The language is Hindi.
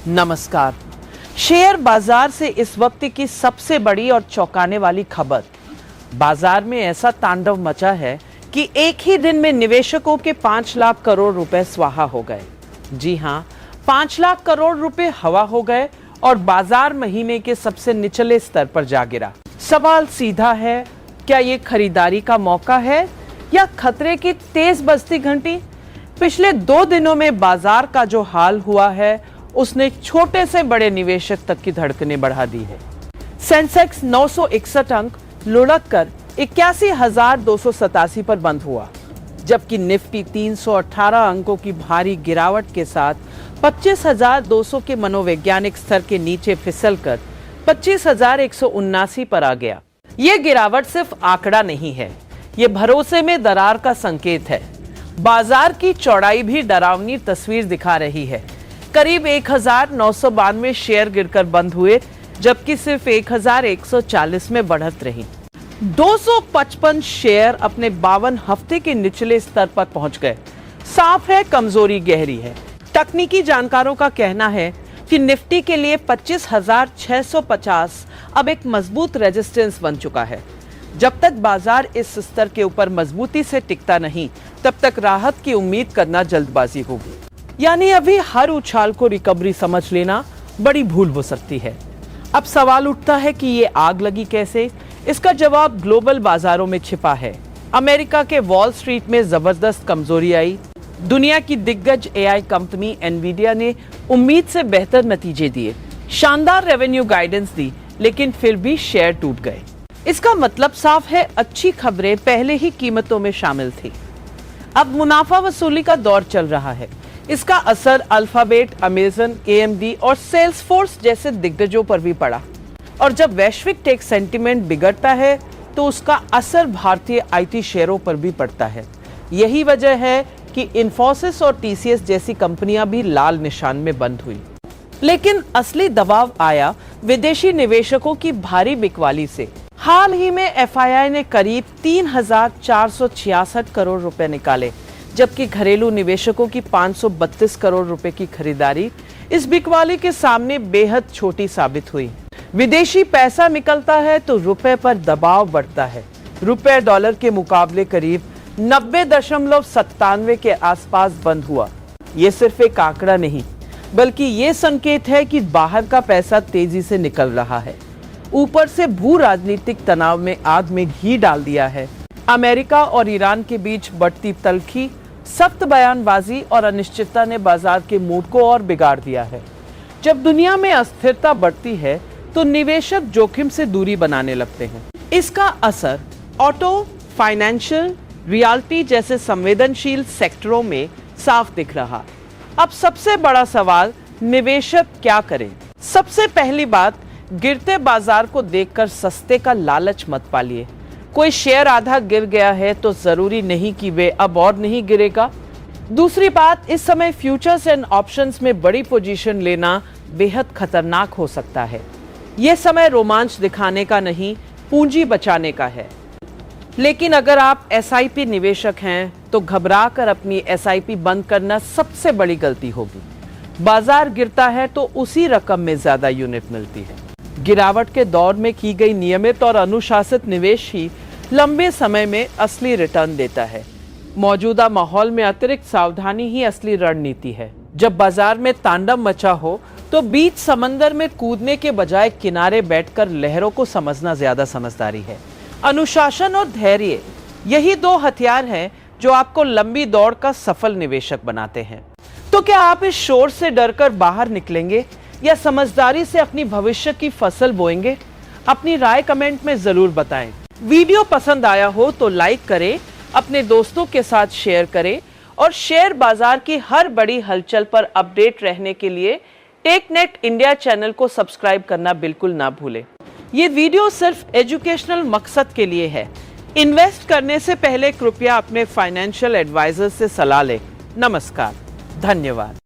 नमस्कार। शेयर बाजार से इस वक्त की सबसे बड़ी और चौंकाने वाली खबर। बाजार में ऐसा तांडव मचा है कि एक ही दिन में निवेशकों के 5 लाख करोड़ रुपए स्वाहा हो गए। जी हां, 5 लाख करोड़ रुपए हवा हो गए और बाजार महीने के सबसे निचले स्तर पर जा गिरा। सवाल सीधा है, क्या ये खरीदारी का मौका है या खतरे की तेज बजती घंटी? पिछले 2 दिनों में बाजार का जो हाल हुआ है उसने छोटे से बड़े निवेशक तक की धड़कनें बढ़ा दी है। सेंसेक्स 961 अंक लुढ़क कर 81,287 पर बंद हुआ, जबकि निफ्टी 318 अंकों की भारी गिरावट के साथ 25,200 के मनोवैज्ञानिक स्तर के नीचे फिसलकर 25,179 पर आ गया। ये गिरावट सिर्फ आंकड़ा नहीं है, ये भरोसे में दरार का संकेत है। बाजार की चौड़ाई भी डरावनी तस्वीर दिखा रही है। करीब 1,992 शेयर गिरकर बंद हुए, जबकि सिर्फ 1,140 में बढ़त रही। 255 शेयर अपने 52 हफ्ते के निचले स्तर पर पहुंच गए। साफ है, कमजोरी गहरी है। तकनीकी जानकारों का कहना है कि निफ्टी के लिए 25,650 अब एक मजबूत रेजिस्टेंस बन चुका है। जब तक बाजार इस स्तर के ऊपर मजबूती से टिकता नहीं, तब तक राहत की उम्मीद करना जल्दबाजी होगी। यानी अभी हर उछाल को रिकवरी समझ लेना बड़ी भूल हो सकती है। अब सवाल उठता है कि ये आग लगी कैसे? इसका जवाब ग्लोबल बाजारों में छिपा है। अमेरिका के वॉल स्ट्रीट में जबरदस्त कमजोरी आई। दुनिया की दिग्गज एआई कंपनी एनवीडिया ने उम्मीद से बेहतर नतीजे दिए, शानदार रेवेन्यू गाइडेंस दी, लेकिन फिर भी शेयर टूट गए। इसका मतलब साफ है, अच्छी खबरें पहले ही कीमतों में शामिल थी। अब मुनाफा वसूली का दौर चल रहा है। इसका असर अल्फाबेट, अमेजन, एएमडी और सेल्सफोर्स जैसे दिग्गजों पर भी पड़ा। और जब वैश्विक टेक सेंटिमेंट बिगड़ता है तो उसका असर भारतीय आईटी शेयरों पर भी पड़ता है। यही वजह है कि इन्फोसिस और टीसीएस जैसी कंपनियां भी लाल निशान में बंद हुई। लेकिन असली दबाव आया विदेशी निवेशकों की भारी बिकवाली से। हाल ही में एफआईआई ने करीब 3,466 करोड़ रुपए निकाले, जबकि घरेलू निवेशकों की 532 करोड़ रुपए की खरीदारी इस बिकवाली के सामने बेहद छोटी साबित हुई। विदेशी पैसा निकलता है तो रुपए पर दबाव बढ़ता है। रुपए डॉलर के मुकाबले करीब 90.97 के आसपास बंद हुआ। ये सिर्फ एक आंकड़ा नहीं, बल्कि ये संकेत है कि बाहर का पैसा तेजी से निकल रहा है। ऊपर से भू राजनीतिक तनाव में आग में घी डाल दिया है। अमेरिका और ईरान के बीच बढ़ती तल्खी, सख्त बयानबाजी और अनिश्चितता ने बाजार के मूड को और बिगाड़ दिया है। जब दुनिया में अस्थिरता बढ़ती है तो निवेशक जोखिम से दूरी बनाने लगते हैं। इसका असर ऑटो, फाइनेंशियल, रियल्टी जैसे संवेदनशील सेक्टरों में साफ दिख रहा। अब सबसे बड़ा सवाल, निवेशक क्या करें? सबसे पहली बात, गिरते बाजार को देखकर सस्ते का लालच मत पालिए। कोई शेयर आधा गिर गया है तो जरूरी नहीं कि वे अब और नहीं गिरेगा। दूसरी बात, इस समय फ्यूचर्स एंड ऑप्शंस में बड़ी पोजीशन लेना बेहद खतरनाक हो सकता है। यह समय रोमांच दिखाने का नहीं, पूंजी बचाने का है। लेकिन अगर आप एसआईपी निवेशक हैं तो घबराकर अपनी एसआईपी बंद करना सबसे बड़ी गलती होगी। बाजार गिरता है तो उसी रकम में ज्यादा यूनिट मिलती है। गिरावट के दौर में की गई नियमित और अनुशासित निवेश ही लंबे समय में असली रिटर्न देता है। मौजूदा माहौल में अतिरिक्त सावधानी ही असली रणनीति है। जब बाजार में तांडव मचा हो तो बीच समंदर में कूदने के बजाय किनारे बैठकर लहरों को समझना ज्यादा समझदारी है। अनुशासन और धैर्य, यही 2 हथियार हैं जो आपको लंबी दौड़ का सफल निवेशक बनाते हैं। तो क्या आप इस शोर से डरकर बाहर निकलेंगे या समझदारी से अपनी भविष्य की फसल बोएंगे? अपनी राय कमेंट में जरूर बताएं। वीडियो पसंद आया हो तो लाइक करें, अपने दोस्तों के साथ शेयर करें और शेयर बाजार की हर बड़ी हलचल पर अपडेट रहने के लिए टेकनेट इंडिया चैनल को सब्सक्राइब करना बिल्कुल ना भूलें। ये वीडियो सिर्फ एजुकेशनल मकसद के लिए है। इन्वेस्ट करने से पहले कृपया अपने फाइनेंशियल एडवाइजर से सलाह लें। नमस्कार, धन्यवाद।